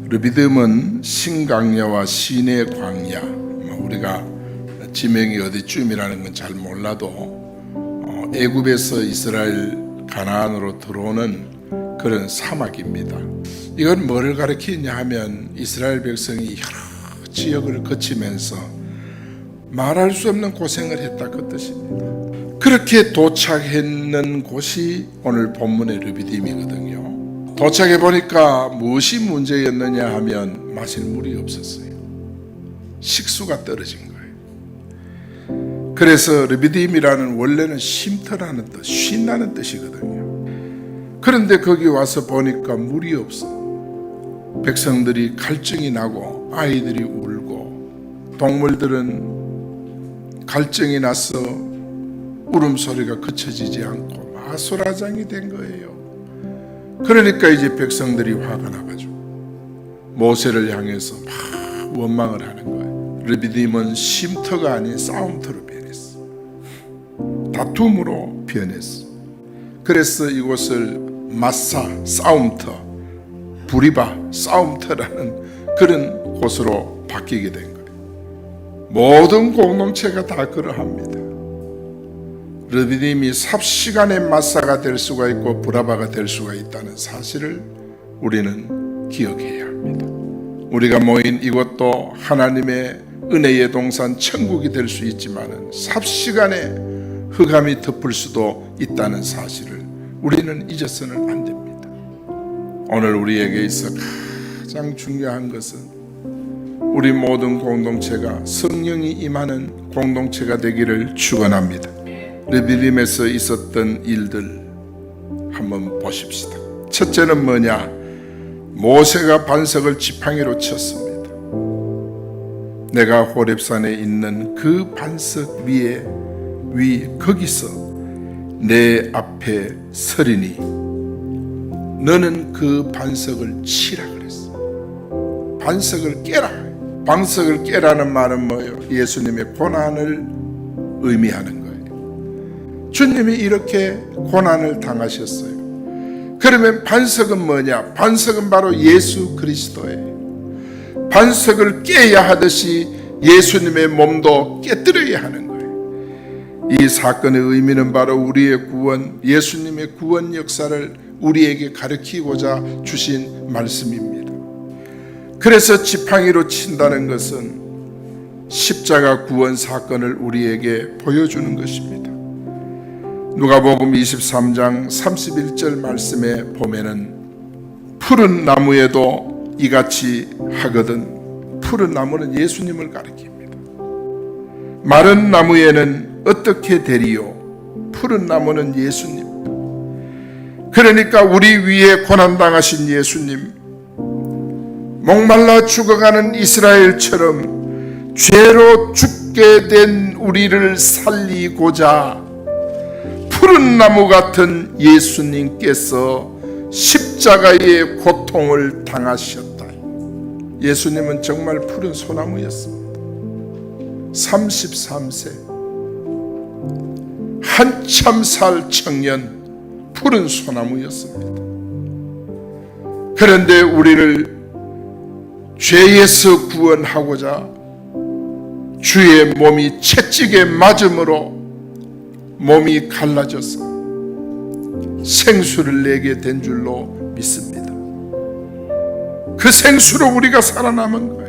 르비딤은 신광야와 신의 광야, 우리가 지명이 어디쯤이라는 건 잘 몰라도 애굽에서 이스라엘 가나안으로 들어오는 그런 사막입니다. 이건 뭐를 가리키냐 하면 이스라엘 백성이 여러 지역을 거치면서 말할 수 없는 고생을 했다 그 뜻입니다. 그렇게 도착했는 곳이 오늘 본문의 르비딤이거든요. 도착해 보니까 무엇이 문제였느냐 하면 마실 물이 없었어요. 식수가 떨어진 거예요. 그래서 르비딤이라는 원래는 쉼터라는 뜻, 쉰다는 뜻이거든요. 그런데 거기 와서 보니까 물이 없어. 백성들이 갈증이 나고 아이들이 울고 동물들은 갈증이 나서 울음소리가 그쳐지지 않고 아수라장이 된 거예요. 그러니까 이제 백성들이 화가 나가지고 모세를 향해서 막 원망을 하는 거예요. 르비딤은 쉼터가 아닌 싸움터로 변했어. 다툼으로 변했어. 그래서 이곳을 마사 싸움터, 부리바 싸움터라는 그런 곳으로 바뀌게 된 거예요. 모든 공동체가 다 그러합니다. 르비딤이 삽시간의 마사가 될 수가 있고 브라바가 될 수가 있다는 사실을 우리는 기억해야 합니다. 우리가 모인 이곳도 하나님의 은혜의 동산 천국이 될 수 있지만 삽시간에 흑암이 덮을 수도 있다는 사실을 우리는 잊어서는 안 됩니다. 오늘 우리에게 있어 가장 중요한 것은 우리 모든 공동체가 성령이 임하는 공동체가 되기를 축원합니다. 르비딤에서 있었던 일들 한번 보십시다. 첫째는 뭐냐? 모세가 반석을 지팡이로 쳤습니다. 내가 호렙산에 있는 그 반석 거기서 내 앞에 서리니 너는 그 반석을 치라 그랬어. 반석을 깨라. 반석을 깨라는 말은 뭐예요? 예수님의 고난을 의미하는 거예요. 주님이 이렇게 고난을 당하셨어요. 그러면 반석은 뭐냐? 반석은 바로 예수 그리스도예요. 반석을 깨야 하듯이 예수님의 몸도 깨뜨려야 하는 거예요. 이 사건의 의미는 바로 우리의 구원, 예수님의 구원 역사를 우리에게 가르치고자 주신 말씀입니다. 그래서 지팡이로 친다는 것은 십자가 구원 사건을 우리에게 보여주는 것입니다. 누가복음 23장 31절 말씀에 보면은 푸른 나무에도 이같이 하거든. 푸른 나무는 예수님을 가리킵니다. 마른 나무에는 어떻게 되리요? 푸른 나무는 예수님. 그러니까 우리 위에 고난당하신 예수님, 목말라 죽어가는 이스라엘처럼 죄로 죽게 된 우리를 살리고자 푸른 나무 같은 예수님께서 십자가의 고통을 당하셨다. 예수님은 정말 푸른 소나무였습니다. 33세 한참 살 청년, 푸른 소나무였습니다. 그런데 우리를 죄에서 구원하고자 주의 몸이 채찍에 맞음으로 몸이 갈라져서 생수를 내게 된 줄로 믿습니다. 그 생수로 우리가 살아남은 거예요.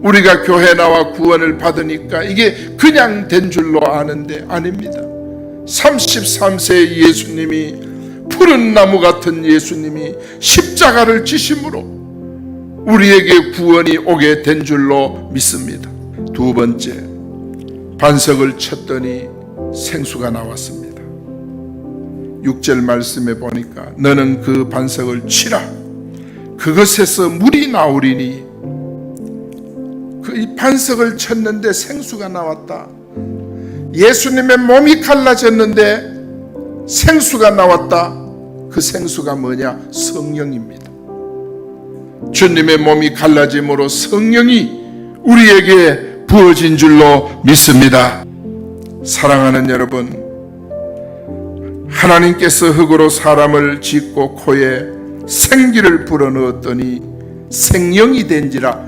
우리가 교회 나와 구원을 받으니까 이게 그냥 된 줄로 아는데 아닙니다. 33세의 예수님이, 푸른 나무 같은 예수님이 십자가를 지심으로 우리에게 구원이 오게 된 줄로 믿습니다. 두 번째, 반석을 쳤더니 생수가 나왔습니다. 6절 말씀에 보니까 너는 그 반석을 치라. 그것에서 물이 나오리니. 이 반석을 쳤는데 생수가 나왔다. 예수님의 몸이 갈라졌는데 생수가 나왔다. 그 생수가 뭐냐? 성령입니다. 주님의 몸이 갈라짐으로 성령이 우리에게 부어진 줄로 믿습니다. 사랑하는 여러분, 하나님께서 흙으로 사람을 짓고 코에 생기를 불어넣었더니 생령이 된지라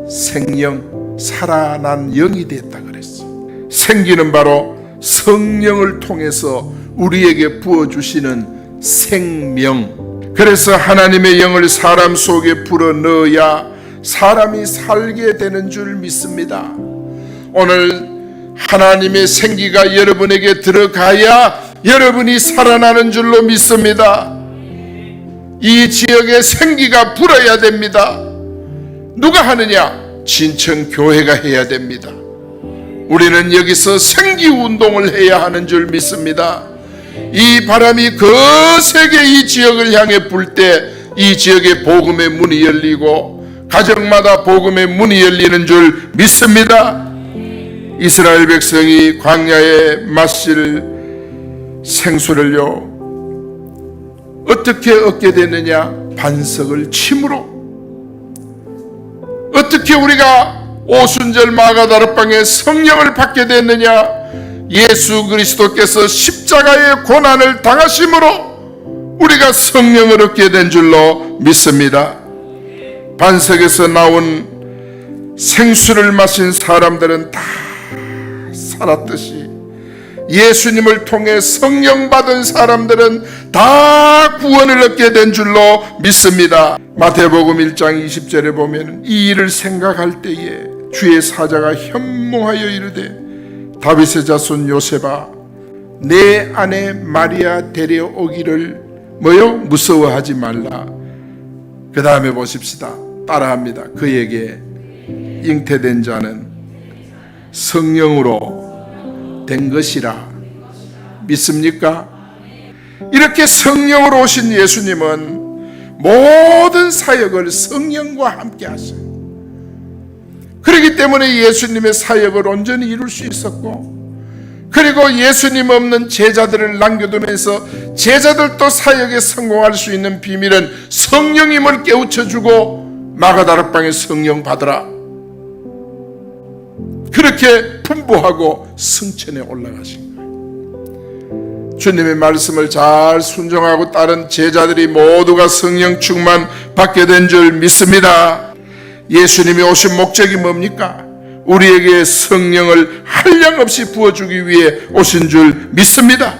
생령 살아난 영이 됐다 그랬어. 생기는 바로 성령을 통해서 우리에게 부어주시는 생명. 그래서 하나님의 영을 사람 속에 불어넣어야 사람이 살게 되는 줄 믿습니다. 오늘 하나님의 생기가 여러분에게 들어가야 여러분이 살아나는 줄로 믿습니다. 이 지역에 생기가 불어야 됩니다. 누가 하느냐? 진천교회가 해야 됩니다. 우리는 여기서 생기운동을 해야 하는 줄 믿습니다. 이 바람이 거세게 이 지역을 향해 불 때 이 지역에 복음의 문이 열리고 가정마다 복음의 문이 열리는 줄 믿습니다. 이스라엘 백성이 광야에 마실 생수를요 어떻게 얻게 됐느냐? 반석을 침으로. 어떻게 우리가 오순절 마가다락방에 성령을 받게 됐느냐? 예수 그리스도께서 십자가의 고난을 당하심으로 우리가 성령을 얻게 된 줄로 믿습니다. 반석에서 나온 생수를 마신 사람들은 다 살았듯이 예수님을 통해 성령 받은 사람들은 다 구원을 얻게 된 줄로 믿습니다. 마태복음 1장 20절에 보면 이 일을 생각할 때에 주의 사자가 현몽하여 이르되 다윗의 자손 요셉아 내 아내 마리아 데려오기를 무서워하지 말라. 그 다음에 보십시다. 따라합니다. 그에게 잉태된 자는 성령으로 된 것이라. 믿습니까? 이렇게 성령으로 오신 예수님은 모든 사역을 성령과 함께 하셔요. 그렇기 때문에 예수님의 사역을 온전히 이룰 수 있었고, 그리고 예수님 없는 제자들을 남겨두면서 제자들도 사역에 성공할 수 있는 비밀은 성령님을 깨우쳐주고 마가다락방에 성령 받으라. 그렇게 분부하고 승천에 올라가신 거예요. 주님의 말씀을 잘 순종하고 따른 제자들이 모두가 성령 충만 받게 된 줄 믿습니다. 예수님이 오신 목적이 뭡니까? 우리에게 성령을 한량없이 부어주기 위해 오신 줄 믿습니다.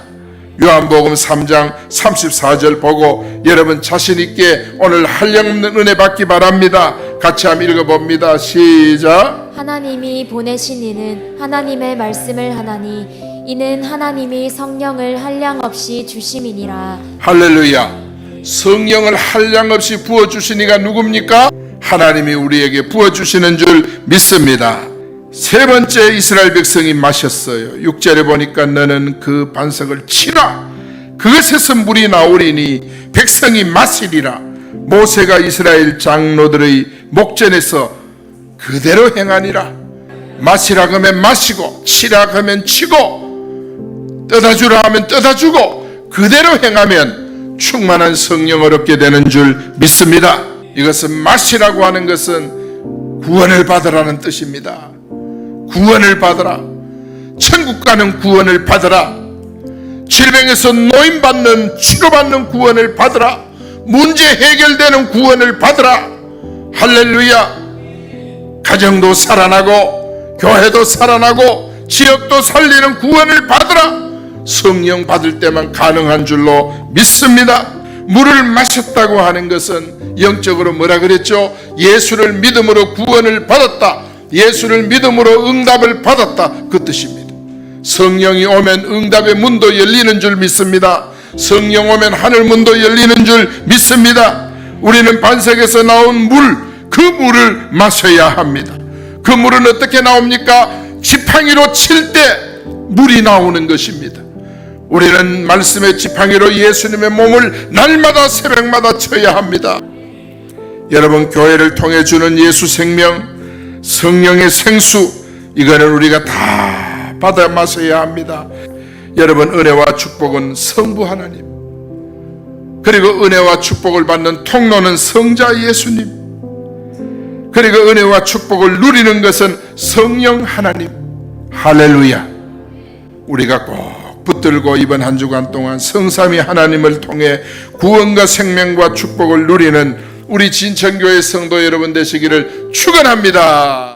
요한복음 3장 34절 보고 여러분 자신 있게 오늘 한량없는 은혜 받기 바랍니다. 같이 한번 읽어봅니다. 시작. 하나님이 보내신 이는 하나님의 말씀을 하나니 이는 하나님이 성령을 한량없이 주심이니라. 할렐루야. 성령을 한량없이 부어주신 이가 누굽니까? 하나님이 우리에게 부어주시는 줄 믿습니다. 세 번째 이스라엘 백성이 마셨어요. 6절에 보니까 너는 그 반석을 치라. 그것에서 물이 나오리니 백성이 마시리라. 모세가 이스라엘 장로들의 목전에서 그대로 행하니라. 마시라 하면 마시고 치라 하면 치고 떠다주라 하면 떠다주고 그대로 행하면 충만한 성령을 얻게 되는 줄 믿습니다. 이것은 마시라고 하는 것은 구원을 받으라는 뜻입니다. 구원을 받으라. 천국 가는 구원을 받으라. 질병에서 노임받는 치료받는 구원을 받으라. 문제 해결되는 구원을 받으라. 할렐루야. 가정도 살아나고 교회도 살아나고 지역도 살리는 구원을 받으라. 성령 받을 때만 가능한 줄로 믿습니다. 물을 마셨다고 하는 것은 영적으로 뭐라 그랬죠? 예수를 믿음으로 구원을 받았다. 예수를 믿음으로 응답을 받았다. 그 뜻입니다. 성령이 오면 응답의 문도 열리는 줄 믿습니다. 성령 오면 하늘 문도 열리는 줄 믿습니다. 우리는 반석에서 나온 물, 그 물을 마셔야 합니다. 그 물은 어떻게 나옵니까? 지팡이로 칠 때 물이 나오는 것입니다. 우리는 말씀의 지팡이로 예수님의 몸을 날마다 새벽마다 쳐야 합니다. 여러분, 교회를 통해 주는 예수 생명, 성령의 생수, 이거는 우리가 다 받아 마셔야 합니다. 여러분, 은혜와 축복은 성부 하나님, 그리고 은혜와 축복을 받는 통로는 성자 예수님, 그리고 은혜와 축복을 누리는 것은 성령 하나님. 할렐루야. 우리가 꼭 붙들고 이번 한 주간 동안 성삼위 하나님을 통해 구원과 생명과 축복을 누리는 우리 진천교회 성도 여러분 되시기를 축원합니다.